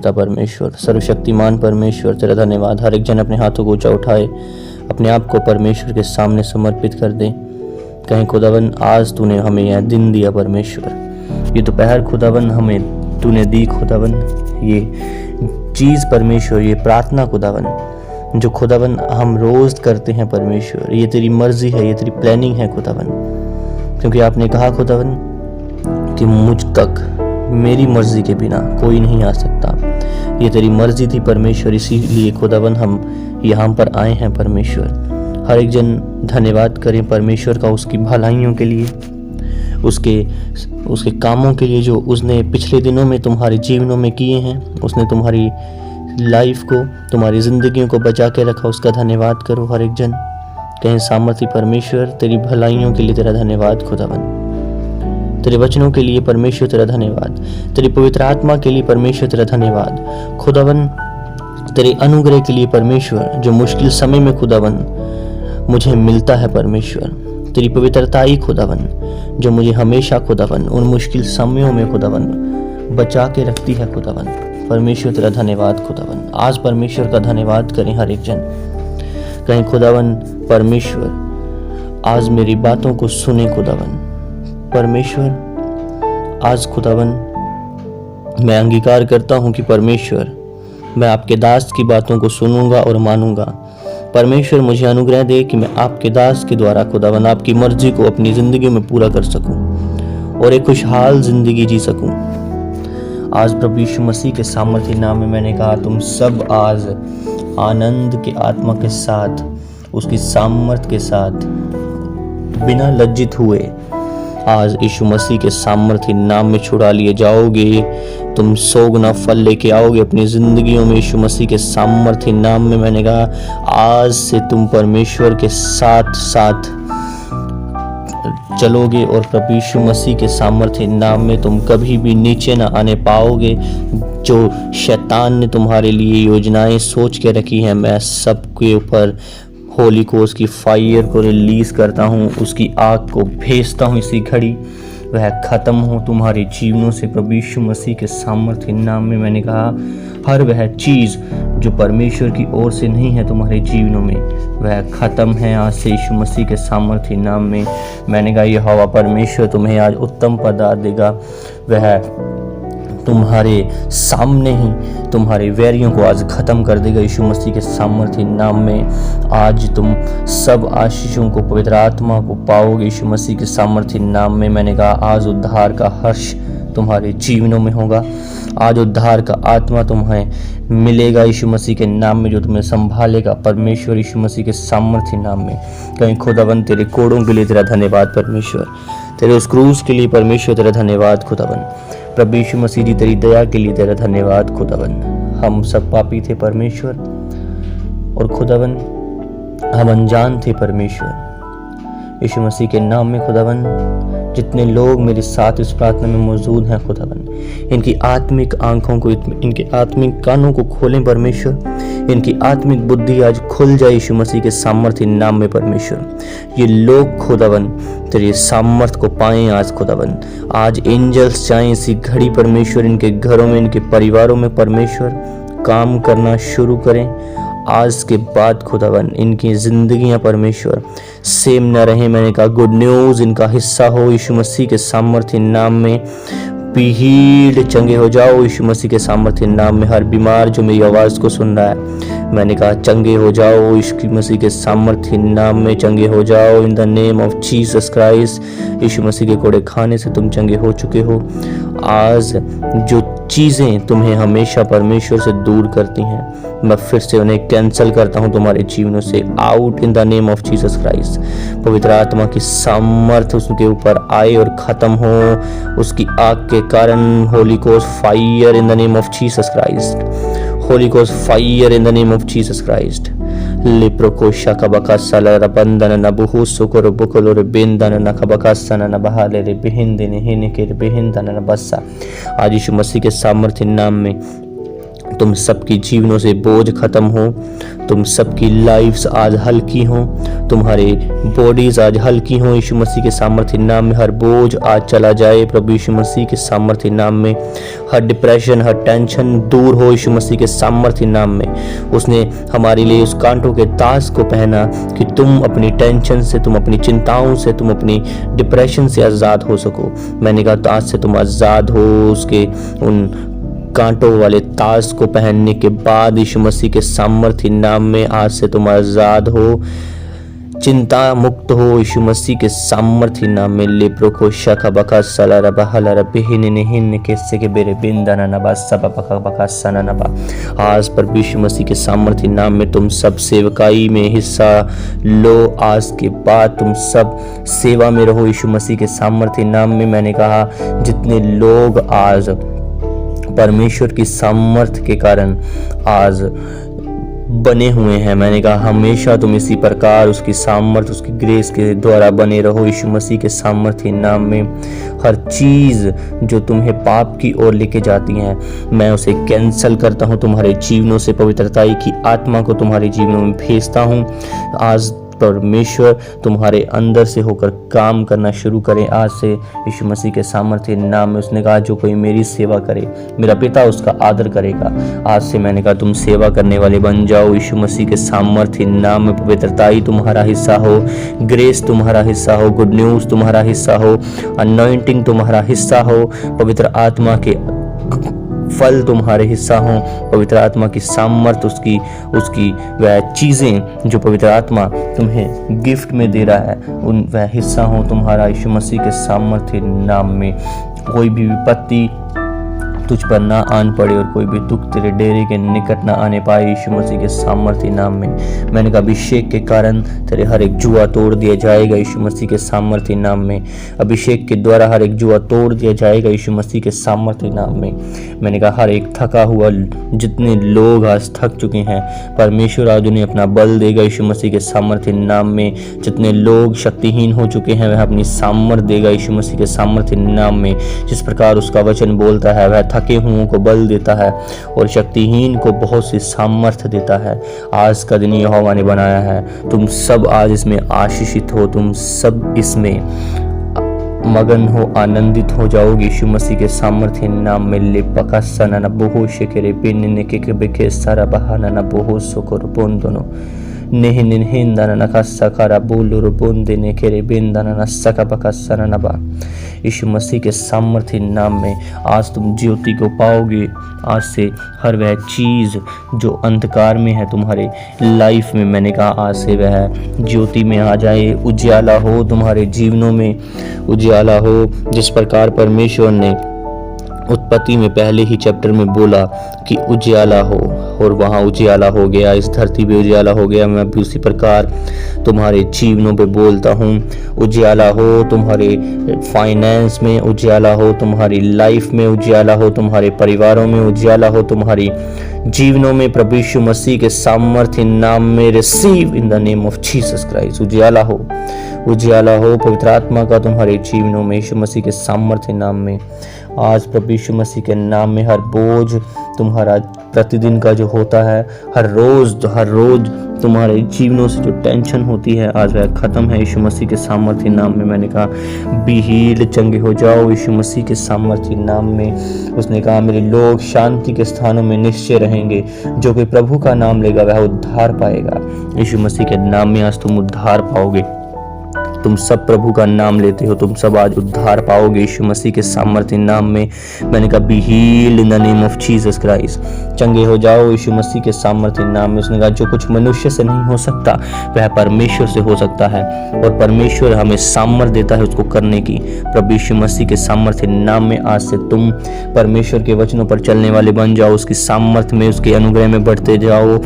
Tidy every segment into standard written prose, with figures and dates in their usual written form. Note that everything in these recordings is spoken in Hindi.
पिता परमेश्वर, सर्वशक्तिमान परमेश्वर, तेरा धन्यवाद। हर एक जन अपने हाथों को ऊंचा उठाए, अपने आप को परमेश्वर के सामने समर्पित कर दे। कहीं खुदावन आज तूने हमें यह दिन दिया परमेश्वर, ये दोपहर खुदावन हमें तूने दी खुदावन, ये चीज़ परमेश्वर, ये प्रार्थना खुदावन जो खुदावन हम रोज़ करते हैं परमेश्वर, ये तेरी मर्जी है, ये तेरी प्लानिंग है खुदावन। क्योंकि आपने कहा खुदावन कि मुझ तक मेरी मर्जी के बिना कोई नहीं आ सकता, ये तेरी मर्जी थी परमेश्वर, इसीलिए खुदावन हम यहाँ पर आए हैं परमेश्वर। हर एक जन धन्यवाद करें परमेश्वर का उसकी भलाइयों के लिए, उसके कामों के लिए जो उसने पिछले दिनों में तुम्हारे जीवनों में किए हैं। उसने तुम्हारी लाइफ को, तुम्हारी ज़िंदगियों को बचा के रखा, उसका धन्यवाद करो हर एक जन। कहें सामर्थ्य परमेश्वर तेरी भलाइयों के लिए तेरा धन्यवाद खुदावन, तेरे वचनों के लिए परमेश्वर तेरा धन्यवाद, तेरी पवित्र आत्मा के लिए परमेश्वर तेरा धन्यवाद खुदावन, तेरे अनुग्रह के लिए परमेश्वर जो मुश्किल समय में खुदावन मुझे मिलता है परमेश्वर, तेरी पवित्रता ही खुदावन जो मुझे हमेशा खुदावन उन मुश्किल समयों में खुदावन बचा के रखती है खुदावन। परमेश्वर तेरा धन्यवाद खुदावन। आज परमेश्वर का धन्यवाद करें हर एक जन। कहें खुदावन परमेश्वर आज मेरी बातों को सुने खुदावन परमेश्वर। आज खुदावन मैं अंगीकार करता हूँ कि परमेश्वर मैं आपके दास की बातों को सुनूंगा और मानूंगा। परमेश्वर मुझे अनुग्रह दे कि मैं आपके दास के द्वारा खुदावन आपकी मर्जी को अपनी ज़िंदगी में पूरा कर सकूं और एक खुशहाल ज़िंदगी जी सकूं। आज प्रभु यीशु मसीह के सामर्थ्य नाम में मैंने कहा तुम सब आज आनंद के आत्मा के साथ, उसकी सामर्थ के साथ, बिना लज्जित हुए आज यीशु मसीह के सामर्थ्य नाम में छुड़ा लिए जाओगे। तुम 100 गुना फल लेके आओगे अपनी जिंदगियों में यीशु मसीह के सामर्थ्य नाम में। मैंने कहा आज से तुम परमेश्वर के साथ साथ चलोगे और प्रभु यीशु मसीह के सामर्थ्य नाम में तुम कभी भी नीचे ना आने पाओगे। जो शैतान ने तुम्हारे लिए योजनाएं सोच के रखी हैं, मैं सबके ऊपर होली को उसकी फायर को रिलीज करता हूँ, उसकी आग को भेजता हूँ इसी घड़ी, वह खत्म हो तुम्हारे जीवनों से प्रभु यीशु मसीह के सामर्थ्य नाम में। मैंने कहा हर वह चीज़ जो परमेश्वर की ओर से नहीं है तुम्हारे जीवनों में वह खत्म है आज से यीशु मसीह के सामर्थ्य नाम में। मैंने कहा ये हवा परमेश्वर तुम्हें आज उत्तम पदार्थ देगा, वह तुम्हारे सामने ही तुम्हारे वैरियों को आज खत्म कर देगा यीशु मसीह के सामर्थ्य नाम में। आज तुम सब आशीषों को, पवित्र आत्मा को पाओगे यीशु मसीह के सामर्थ्य नाम में। मैंने कहा आज उद्धार का हर्ष तुम्हारे जीवनों में होगा, आज उद्धार का आत्मा तुम्हें मिलेगा यीशु मसीह के नाम में, जो तुम्हें संभालेगा परमेश्वर यीशु मसीह के सामर्थ्य नाम में। कहीं खुदावन तेरे कोड़ों के लिए तेरा धन्यवाद परमेश्वर, तेरे उस क्रूस के लिए परमेश्वर तेरा धन्यवाद खुदावन। प्रभु यीशु मसीह जी तेरी दया के लिए तेरा धन्यवाद खुदावन। हम सब पापी थे परमेश्वर और खुदावन हम अनजान थे परमेश्वर। यीशु मसीह के नाम में खुदावन जितने लोग मेरे साथ इस प्रार्थना में मौजूद हैं खुदावन, इनकी आत्मिक आंखों को, इनके आत्मिक कानों को खोलें परमेश्वर, इनकी आत्मिक बुद्धि आज खुल जाए यीशु मसीह के सामर्थ्य नाम में परमेश्वर। ये लोग खुदावन तेरे सामर्थ को पाएं आज खुदावन। आज एंजल्स जाएं इसी घड़ी परमेश्वर, इनके घरों में, इनके परिवारों में परमेश्वर काम करना शुरू करें। आज के बाद खुदावन इनकी जिंदगियां परमेश्वर सेम न रहे। मैंने कहा गुड न्यूज़ इनका हिस्सा हो यीशु मसीह के सामर्थ्य नाम में। पीढ़ चंगे हो जाओ यीशु मसीह के सामर्थ्य नाम में। हर बीमार जो मेरी आवाज़ को सुन रहा है, मैंने कहा चंगे हो जाओ यीशु मसीह के सामर्थ्य नाम में, चंगे हो जाओ in the name of Jesus Christ. Yeshu Masih के कोड़े खाने से तुम चंगे हो चुके हो। आज जो चीज़ें तुम्हें हमेशा परमेश्वर से दूर करती हैं, मैं फिर से उन्हें कैंसिल करता हूं तुम्हारे जीवनों से, out in the name of Jesus Christ. पवित्र आत्मा की सामर्थ्य उसके ऊपर आए और ख़त्म हो उसकी आग के कारण। Holy Ghost fire in the name of Jesus Christ, Holy Ghost fire in the name of Jesus Christ. लिप्रोकोशा कबकासा लरबंदन नबुहु सुकर बुकलोर बेंदन नखबकासा न बहाले रे बिहिंदने हेने के बिहिंदन न बस्सा। आज यीशु मसीह के सामर्थ्य नाम में तुम सबकी जीवनों से बोझ खत्म हो, तुम सबकी लाइफ्स आज हल्की हो, तुम्हारे बॉडीज आज हल्की हो यीशु मसीह के सामर्थ्य नाम में। हर बोझ आज चला जाए प्रभु यीशु मसीह के सामर्थ्य नाम में। हर डिप्रेशन, हर टेंशन दूर हो यीशु मसीह के सामर्थ्य नाम में। उसने हमारे लिए उस कांटों के ताज को पहना कि तुम अपनी टेंशन से, तुम अपनी चिंताओं से, तुम अपनी डिप्रेशन से आज़ाद हो सको। मैंने कहा ताज से तुम आज़ाद हो, उसके उन कांटों वाले ताज को पहनने के बाद यीशु मसीह के सामर्थ्य नाम में आज से तुम आज़ाद हो, चिंता मुक्त हो यीशु मसीह के सामर्थ्य नाम में। लेप्रो को शका बका सला रबा हला रबे हिन कैसे के बेरे बिंदाना नबा सबा बका बका सना नबा। आज पर यीशु मसीह के सामर्थ्य नाम में तुम सब सेवकाई में हिस्सा लो। आज के बाद तुम सब सेवा में रहो यीशु मसीह के सामर्थ्य नाम में। मैंने कहा जितने लोग आज परमेश्वर की सामर्थ्य के कारण आज बने हुए हैं, मैंने कहा हमेशा तुम इसी प्रकार उसकी सामर्थ्य, उसकी ग्रेस के द्वारा बने रहो यीशु मसीह के सामर्थ्य नाम में। हर चीज़ जो तुम्हें पाप की ओर लेके जाती है, मैं उसे कैंसल करता हूँ तुम्हारे जीवनों से। पवित्रताई की आत्मा को तुम्हारे जीवनों में भेजता हूँ। आज परमेश्वर तुम्हारे अंदर से होकर काम करना शुरू करें आज से यीशु मसीह के सामर्थ्य नाम में। उसने कहा जो कोई मेरी सेवा करे, मेरा पिता उसका आदर करेगा। आज से मैंने कहा तुम सेवा करने वाले बन जाओ यीशु मसीह के सामर्थ्य नाम में। पवित्रताई तुम्हारा हिस्सा हो, ग्रेस तुम्हारा हिस्सा हो, गुड न्यूज़ तुम्हारा हिस्सा हो, अनॉइंटिंग तुम्हारा हिस्सा हो, पवित्र आत्मा के फल तुम्हारे हिस्सा हो, पवित्र आत्मा की सामर्थ्य, उसकी वह चीज़ें जो पवित्र आत्मा तुम्हें गिफ्ट में दे रहा है, उन वह हिस्सा हो तुम्हारा यीशु मसीह के सामर्थ्य नाम में। कोई भी विपत्ति तुझ पर ना आन पड़े और कोई भी दुख तेरे डेरे के निकट ना आने पाए यीशु मसीह के सामर्थ्य नाम में। मैंने कहा अभिषेक के कारण तेरे हर एक जुआ तोड़ दिया जाएगा यीशु मसीह के सामर्थ्य नाम में। अभिषेक के द्वारा हर एक जुआ तोड़ दिया जाएगा यीशु मसीह के सामर्थ्य नाम में। मैंने कहा हर एक थका हुआ, जितने लोग आज थक चुके हैं, परमेश्वर आज उन्हें अपना बल देगा यीशु मसीह के सामर्थ्य नाम में। जितने लोग शक्तिहीन हो चुके हैं वह अपनी सामर्थ्य देगा यीशु मसीह के सामर्थ्य नाम में। जिस प्रकार उसका वचन बोलता है, वह थके हुओं को बल देता है और शक्तिहीन को बहुत सी सामर्थ्य देता है। आज का दिन यहोवा ने बनाया है, तुम सब आज इसमें आशीषित हो, तुम सब इसमें मगन हो, आनंदित हो जाओगे यीशु मसीह के सामर्थ्य नाम में। ले पकासना न बोहो शेकेरे बिन के बेके सारा बहाना न बोहो सोकर बोंदनो नेह निहिंदना न खस्सा खरा बोलुर बोंदे ने केरे बिंदना न सका पकासना न बा। यीशु मसीह के सामर्थ्य नाम में आज तुम ज्योति को पाओगे। आज से हर वह चीज़ जो अंधकार में है तुम्हारे लाइफ में, मैंने कहा आज से वह ज्योति में आ जाए। उजियाला हो तुम्हारे जीवनों में, उजियाला हो। जिस प्रकार परमेश्वर ने उत्पत्ति में पहले ही चैप्टर में बोला कि उजियाला हो, और वहाँ उजियाला हो गया, इस धरती पे उजियाला हो गया। मैं भी उसी प्रकार तुम्हारे जीवनों पे बोलता हूँ, उजियाला हो तुम्हारे फाइनेंस में, उजियाला हो तुम्हारी लाइफ में, उजियाला हो तुम्हारे परिवारों में, उजियाला हो तुम्हारी जीवनों में। प्रभु यीशु मसीह के सामर्थ्य नाम में receive in the name of Jesus Christ. उजियाला हो, उजियाला हो पवित्र आत्मा का तुम्हारे जीवनों में यीशु मसीह के सामर्थ्य नाम में। आज प्रभु यीशु मसीह के नाम में हर बोझ तुम्हारा प्रतिदिन का जो होता है, हर रोज तुम्हारे जीवनों से जो टेंशन होती है, आज वह खत्म है यीशु मसीह के सामर्थ्य नाम में। मैंने कहा बी हील्ड, चंगे हो जाओ यीशु मसीह के सामर्थ्य नाम में। उसने कहा मेरे लोग शांति के स्थानों में निश्चय रहेंगे, जो कोई प्रभु का नाम लेगा वह उद्धार पाएगा। यीशु मसीह के नाम में आज तुम उद्धार पाओगे। तुम सब प्रभु का नाम लेते हो, तुम सब आज उद्धार पाओगे यीशु मसीह के सामर्थ्य नाम में। मैंने कहा be healed in the name of Jesus Christ, चंगे हो जाओ यीशु मसीह के सामर्थ्य नाम में। उसने कहा जो कुछ मनुष्य से नहीं हो सकता वह परमेश्वर से हो सकता है, और परमेश्वर हमें सामर्थ्य देता है उसको करने की। प्रभु यीशु मसीह के सामर्थ्य नाम में आज से तुम परमेश्वर के वचनों पर चलने वाले बन जाओ, उसकी सामर्थ्य में, उसके अनुग्रह में बढ़ते जाओ।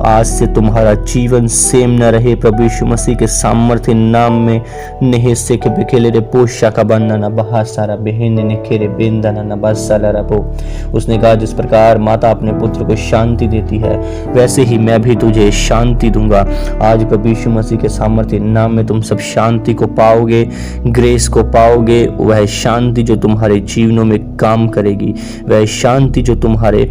आज से तुम्हारा जीवन सेम न रहे प्रभु यीशु मसीह के सामर्थ्य नाम में। नेहिसे के बिकेले रे पोशा का बनना ना बहा सारा बहन ने खेरे बेंदना ना बस साला रबो। उसने कहा जिस प्रकार माता अपने पुत्र को शांति देती है वैसे ही मैं भी तुझे शांति दूंगा। आज प्रभु यीशु मसीह के सामर्थ्य नाम में तुम सब शांति को पाओगे, ग्रेस को पाओगे। वह शांति जो तुम्हारे जीवनों में काम करेगी, वह शांति जो तुम्हारे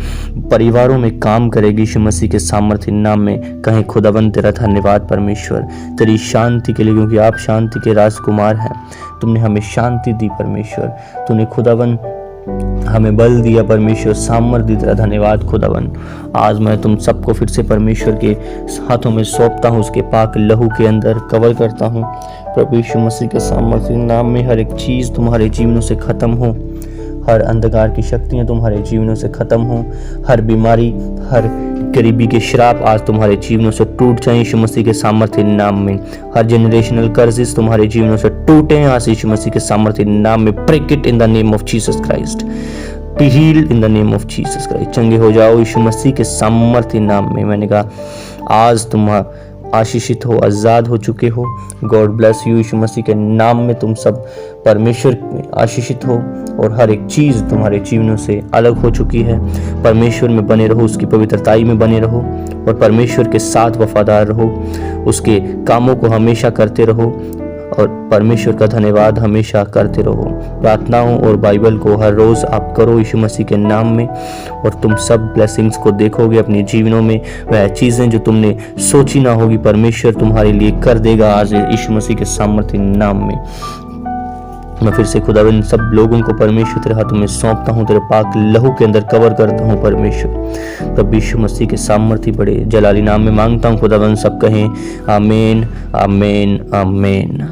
परिवारों में काम करेगी यीशु मसीह के सामर्थ्य नाम में। कहें खुदावंद तेरा धन्यवाद परमेश्वर तेरी शांति के लिए, क्योंकि आप शांति के राजकुमार हैं। तुमने हमें शांति दी परमेश्वर, तूने खुदावंद हमें बल दिया परमेश्वर, सामर्थ्य तेरा धन्यवाद खुदावन। आज मैं तुम सबको फिर से परमेश्वर के हाथों में सौंपता हूँ, उसके पाक लहू के अंदर कवर करता हूँ। प्रभु यीशु मसीह के सामर्थ्य नाम में हर एक चीज़ तुम्हारे जीवनों से ख़त्म हो, हर अंधकार की शक्तियाँ तुम्हारे जीवनों से ख़त्म हो, हर बीमारी, हर गरीबी के श्राप आज तुम्हारे जीवनों से टूट जाएं यीशु मसीह के सामर्थ्य नाम में। हर जनरेशनल कर्जेस तुम्हारे जीवनों से टूटे आज यीशु मसीह के सामर्थ्य नाम में। Break it in the name of Jesus Christ, be healed in the name of Jesus Christ. चंगे हो जाओ यीशु मसीह के सामर्थ्य नाम में। मैंने कहा आज तुम आशीषित हो, आज़ाद हो चुके हो। God bless you. Yeshu Masih के नाम में तुम सब परमेश्वर में आशीषित हो और हर एक चीज़ तुम्हारे जीवनों से अलग हो चुकी है। परमेश्वर में बने रहो, उसकी पवित्रताई में बने रहो और परमेश्वर के साथ वफादार रहो, उसके कामों को हमेशा करते रहो और परमेश्वर का धन्यवाद हमेशा करते रहो। प्रार्थनाओं और बाइबल को हर रोज़ आप करो यीशु मसीह के नाम में और तुम सब ब्लेसिंग्स को देखोगे अपने जीवनों में। वह चीज़ें जो तुमने सोची ना होगी परमेश्वर तुम्हारे लिए कर देगा आज यीशु मसीह के सामर्थ्य नाम में। मैं फिर से खुदावंद सब लोगों को परमेश्वर तेरे हाथों में सौंपता हूँ, तेरे पाक लहू के अंदर कवर करता हूँ परमेश्वर। प्रभु यीशु मसीह के सामर्थ्य बड़े जलाली नाम में मांगता हूँ खुदावंद। सब कहें आमीन आमीन आमीन।